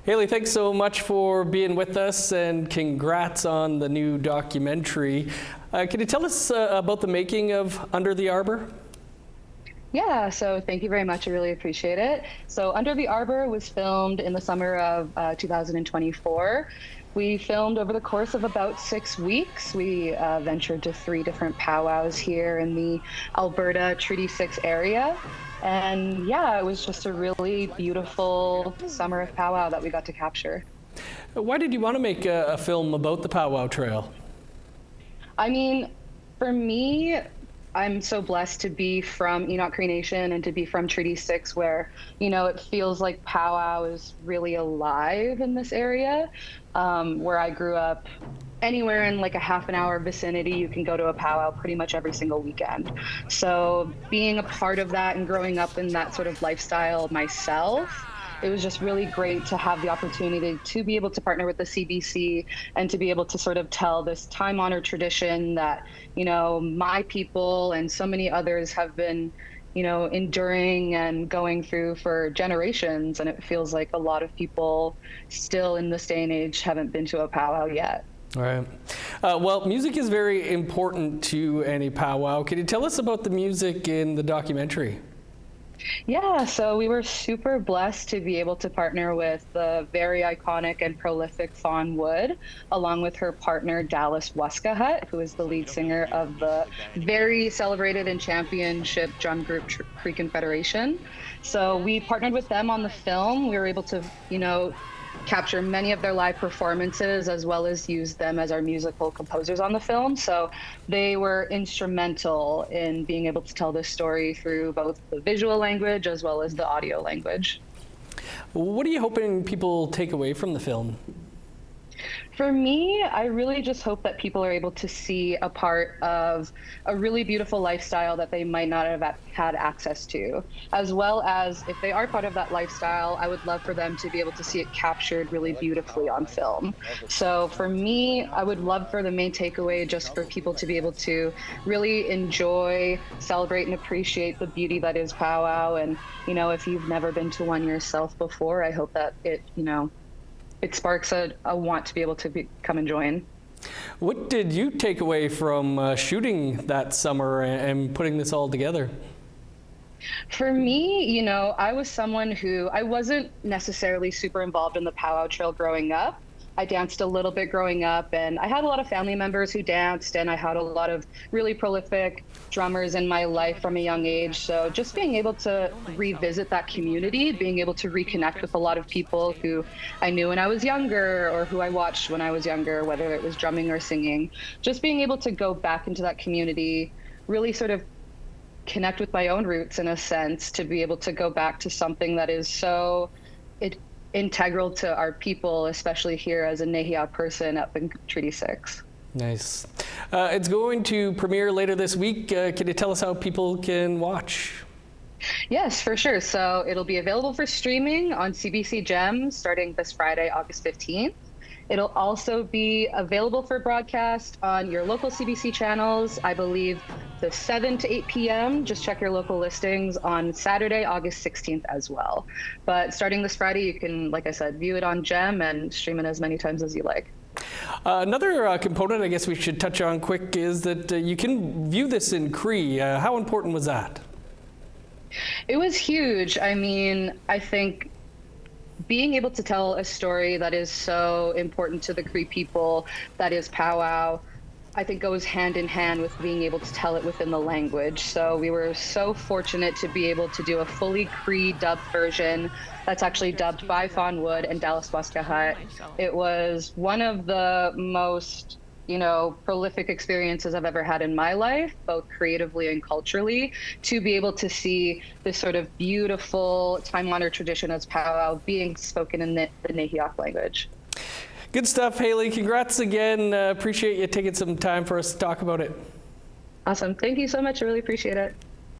Hayley, thanks so much for being with us, and congrats on the new documentary. Can you tell us about the making of Under the Arbour? Yeah, so thank you very much. I really appreciate it. So Under the Arbour was filmed in the summer of 2024. We filmed over the course of about 6 weeks. We ventured to 3 different powwows here in the Alberta Treaty 6 area. And yeah, it was just a really beautiful summer of powwow that we got to capture. Why did you want to make a film about the Powwow Trail? I mean, for me, I'm so blessed to be from Enoch Cree Nation and to be from Treaty 6, where, you know, it feels like powwow is really alive in this area. Where I grew up, anywhere in like a half an hour vicinity, you can go to a powwow pretty much every single weekend. So being a part of that and growing up in that sort of lifestyle myself, it was just really great to have the opportunity to be able to partner with the CBC and to be able to sort of tell this time-honored tradition that, you know, my people and so many others have been, you know, enduring and going through for generations. And it feels like a lot of people still in this day and age haven't been to a powwow yet. All right. Well, music is very important to any powwow. Can you tell us about the music in the documentary? Yeah, so we were super blessed to be able to partner with the very iconic and prolific Fawn Wood, along with her partner Dallas Wuskahut, who is the lead singer of the very celebrated and championship drum group Cree Confederation. So we partnered with them on the film. We were able to, you know, capture many of their live performances as well as use them as our musical composers on the film. So they were instrumental in being able to tell this story through both the visual language as well as the audio language. What are you hoping people take away from the film? For me, I really just hope that people are able to see a part of a really beautiful lifestyle that they might not have had access to, as well as if they are part of that lifestyle, I would love for them to be able to see it captured really beautifully on film. So for me, I would love for the main takeaway just for people to be able to really enjoy, celebrate, and appreciate the beauty that is powwow. And, you know, if you've never been to one yourself before, I hope that it, you know, it sparks a want to be able to come and join. What did you take away from shooting that summer and putting this all together? For me, you know, I was someone who, I wasn't necessarily super involved in the Powwow Trail growing up. I danced a little bit growing up, and I had a lot of family members who danced, and I had a lot of really prolific drummers in my life from a young age. So just being able to revisit that community, being able to reconnect with a lot of people who I knew when I was younger or who I watched when I was younger, whether it was drumming or singing, just being able to go back into that community, really sort of connect with my own roots in a sense, to be able to go back to something that is so integral to our people, especially here as a Nehiyaw person up in Treaty 6. Nice. It's going to premiere later this week. Can you tell us how people can watch? Yes, for sure. So it'll be available for streaming on CBC Gem starting this Friday, August 15th. It'll also be available for broadcast on your local CBC channels, I believe the 7 to 8 p.m. Just check your local listings on Saturday, August 16th as well. But starting this Friday, you can, like I said, view it on Gem and stream it as many times as you like. Another component I guess we should touch on quick is that you can view this in Cree. How important was that? It was huge. I mean, I think being able to tell a story that is so important to the Cree people, that is powwow, I think goes hand in hand with being able to tell it within the language. So we were so fortunate to be able to do a fully Cree dubbed version that's actually dubbed by Fawn Wood and Dallas Wuskahut. It was one of the most, you know, prolific experiences I've ever had in my life, both creatively and culturally, to be able to see this sort of beautiful time-honored tradition as powwow being spoken in the Nehiyaw language. Good stuff, Hayley. Congrats again. Appreciate you taking some time for us to talk about it. Awesome. Thank you so much. I really appreciate it.